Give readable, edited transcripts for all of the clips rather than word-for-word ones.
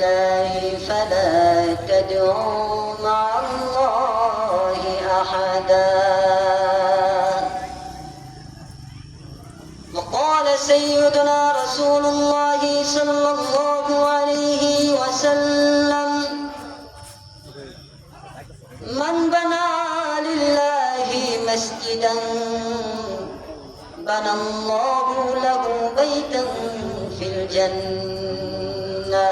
الله فلا تدعوا مع الله أحدا. وقال سيدنا رسول الله صلى الله عليه وسلم: من بنى لله مسجدا بنى الله له بيتا في الجنة،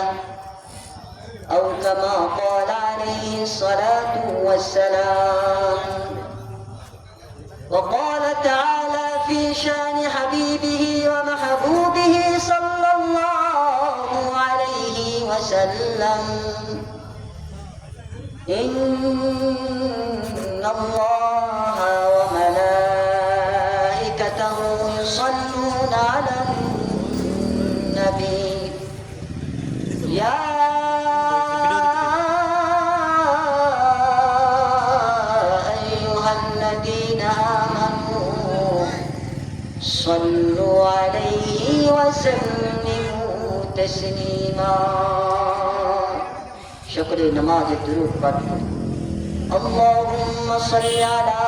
أو كما قال عليه الصلاة والسلام. وقال تعالى في شان حبيبه ومحبوبه صلى الله عليه وسلم: إن الله وملائكته يصلون على النبي يا أيها الذين آمنوا صلوا عليه وسلموا تسليما. شكرا نماز الدروب پڑھ. اللهم صل على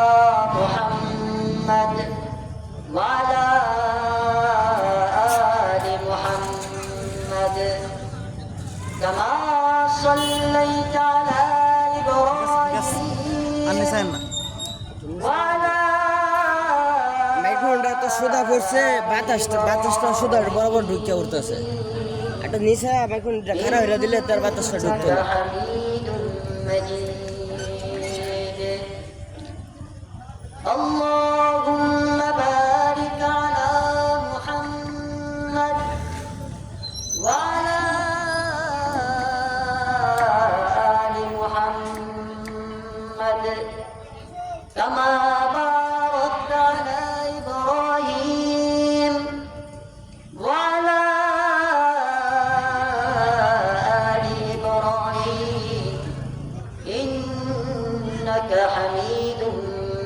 محمد وعلى آل محمد كما صليت على إبراهيم وعلى মাইক্রোফোনটা তো সোজা করছে, বাতাসটা সোজা বরাবর ঢুকে উঠতেছে। একটা নিচে মাইক্রোফোনটা খারাপ হয়ে দিলে তার বাতাসটা ঢুকতো না। اللهم بارك على محمد وعلى آل محمد كما باركت على إبراهيم وعلى آل إبراهيم إنك حميد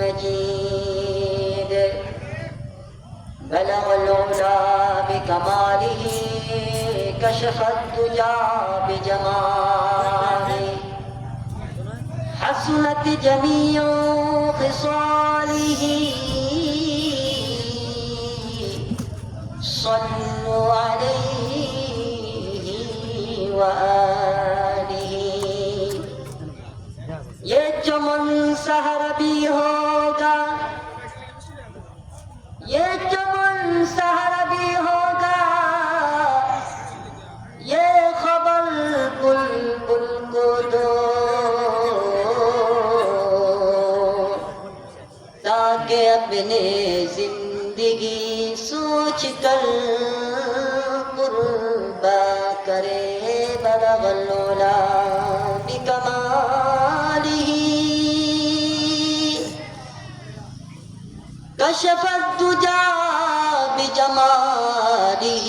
مجيد. بلغ العلا بكماله كشف الدجى بجماله حسنت جميع خصاله صلوا عليه وآله. ये चमन सहर भी होगा, ये चमन सहर भी होगा, ये खबर बुलबुल को दो ताकि अपने जिंदगी सोच कर कुर्बा करे. बलगल उला बिकमालिही कशफ الدجى بجماله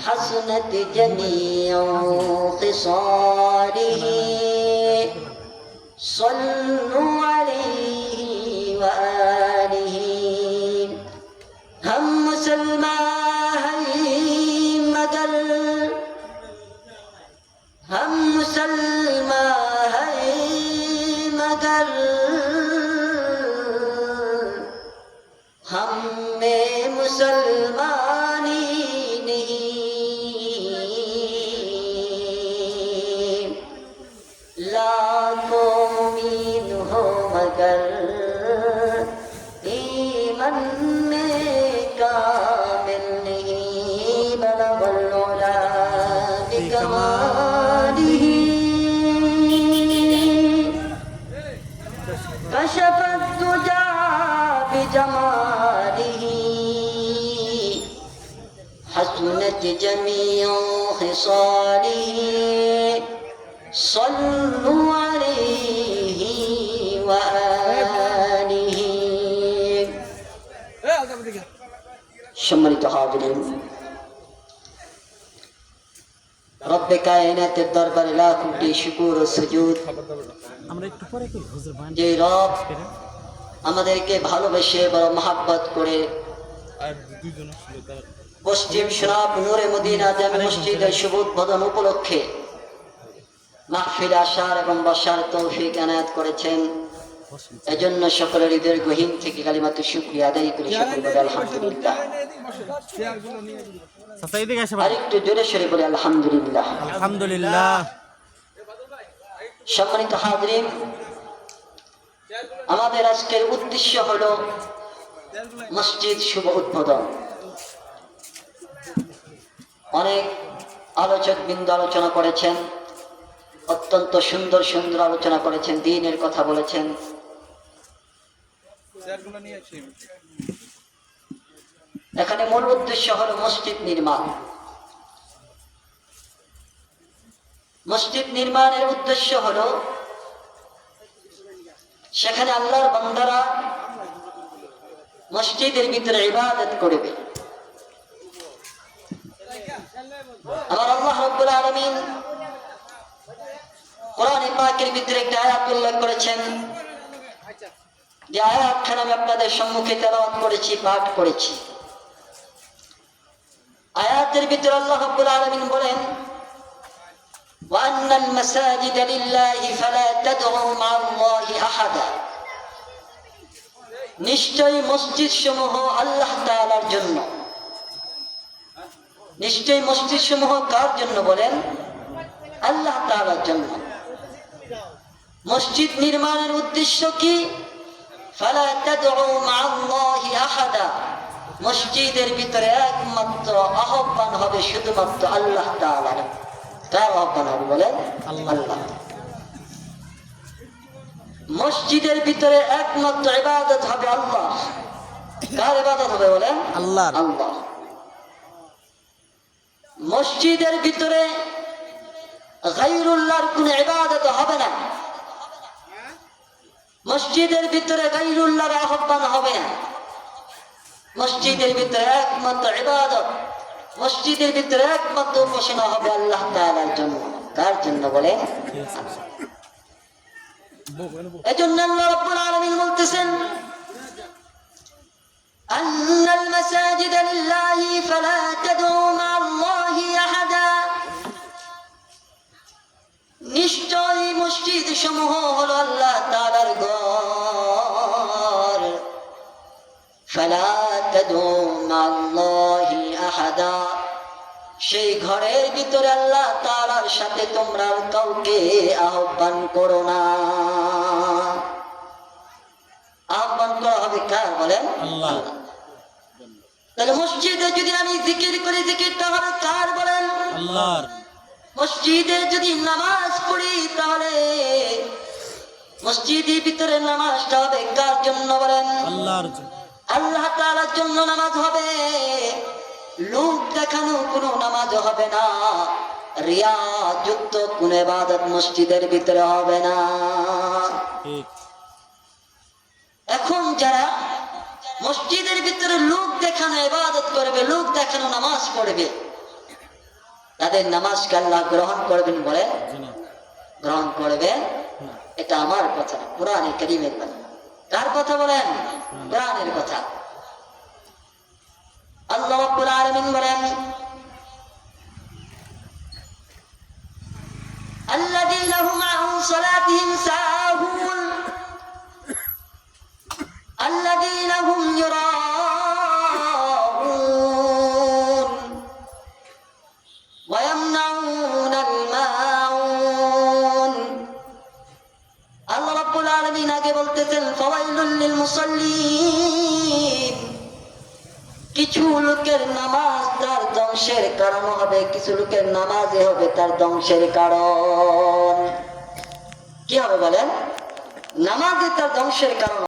حسنت جميع خصاله صلوا عليه وآله. हम मुसलमान हैं मगर हम मुसलमान हैं मगर हम में मुसलमानी नहीं. लाखों उम्मीद हो मगर ईमान में कामिल नहीं. बलगल उला बिकमालिही कशफ الدجى بجماله حسنت جميع خصاله صلوا عليه وآله. সম্মানিত হাজিরিন, রব্বে কায়নাতের দরবারে লাখ কোটি শুকর ও সুজুদ। যে রব আমাদেরকে ভালোবেসে বড় মহাব্বত করে পশ্চিম সুনাব নূরে মদিনা জামে মসজিদের শুভ উদ্বোধন উপলক্ষে মাহফিল আসার এবং বসার তৌফিক এনায়েত করেছেন। এজন্য সকলের হৃদয়ের গহীন থেকে কালিমাতু শুকরিয়া আদায় করি, সকল বলে আলহামদুলিল্লাহ। আরেকটু জোরে সরে বলে আলহামদুলিল্লাহ। আলহামদুলিল্লাহ। সম্মানিত হাজরিন, আমাদের আজকের উদ্দেশ্য হলো মসজিদ শুভ উদ্বোধন। অনেক আলোচক বৃন্দ আলোচনা করেছেন, অত্যন্ত সুন্দর সুন্দর আলোচনা করেছেন, দ্বীনের কথা বলেছেন। এখানে মূল উদ্দেশ্য হলো মসজিদ নির্মাণ। মসজিদ নির্মাণের উদ্দেশ্য হলো সেখানে আল্লাহর বান্দারা মসজিদের ভিতরে ইবাদত করবে। আমার আল্লাহ রাব্বুল আলামিন কোরআনে পাকের ভিতরে একটা আয়াত উল্লেখ করেছেন, যে আয়াতখানা আমি আপনাদের সম্মুখে তেলাওয়াত করেছি, পাঠ করেছি। আয়াতের ভিতরে আল্লাহ রাব্বুল আলামিন বলেন, وأن المساجد لله فلا تدعوا مع الله أحدا। নিশ্চয়ই মসজিদ সমূহ আল্লাহ তাআলার জন্য। নিশ্চয়ই মসজিদ সমূহ কার জন্য বলেন? আল্লাহ তাআলার জন্য। মসজিদ নির্মাণের উদ্দেশ্য কি? ফালা তাদউ মা আল্লাহি আহাদা। মসজিদের ভিতরে একমাত্র আহ্বান হবে শুধুমাত্র আল্লাহ তাআলার। কার আহ্বান হবে বলেন? আল্লাহ। মসজিদের ভিতরে একমাত্র ইবাদত হবে আল্লাহ। কার ইবাদত হবে বলেন? আল্লাহ। আল্লাহ। মসজিদের ভিতরে গায়রুল্লাহর কোনো ইবাদত হবে না। মসজিদের ভিতরে গায়রুল্লাহর আহ্বান হবে না। মসজিদের ভিতরে একমাত্র ইবাদত, মসজিদের ভিতরে একমাত্র উপাসনা হবে আল্লাহ তাআলার জন্য। কার জন্য বলে? এজন্য আল্লাহ রাব্বুল আলামিন বলতেছেন, আন্নাল মাসাজিদা লিল্লাহি ফালা তাদউ মা আল্লাহি আহাদা। নিশ্চয় মসজিদ সমূহ হলো আল্লাহ তাআলার ঘর। ফালা তাদউ মা আল্লাহি আহাদা। সেই ঘরের ভিতরে আল্লাহ তাআলার সাথে তোমরা কাউকে আহ্বান করো না। আহ্বান করা হবে কার বলেন? আল্লাহ। তাহলে মসজিদে যদি আমি জিকির করি, জিকিরটা হবে কার বলেন? আল্লাহর। মসজিদে যদি নামাজ পড়ি, তাহলে মসজিদের ভিতরে নামাজটা হবে কার জন্য বলেন? আল্লাহর। আল্লাহ তাআলার জন্য নামাজ হবে। লোক দেখানো কোনো নামাজ হবে না, রিয়া যুক্ত কোন ইবাদত মসজিদের ভিতরে হবে না। ঠিক। এখন যারা মসজিদের ভিতরে লোক দেখানো ইবাদত করবে, লোক দেখানো নামাজ পড়বে, তাদের নামাজকে আল্লাহ গ্রহণ করবেন বলে? গ্রহণ করবে। এটা আমার কথা না, কোরআনে কারীমের কথা। কার কথা বলেন? কোরআনের কথা। আল্লাহ রাব্বুল আলামিন বলেন, আল্লাযীনা হুম আন সালাতিহিম সাহুন আল্লাযীনা হুম ইউরাউন ওয়া ইয়ামনাউনাল মাউন। আল্লাহ রাব্বুল আলামিন আগে বলতেছেন, ফাওয়াইলুল লিল মুসাল্লিন। কিছু লোকের নামাজ তার ধ্বংসের কারণ হবে, কিছু লোকের নামাজে হবে তার ধ্বংসের কারণ। কি হবে বলেন? নামাজে তার ধ্বংসের কারণ।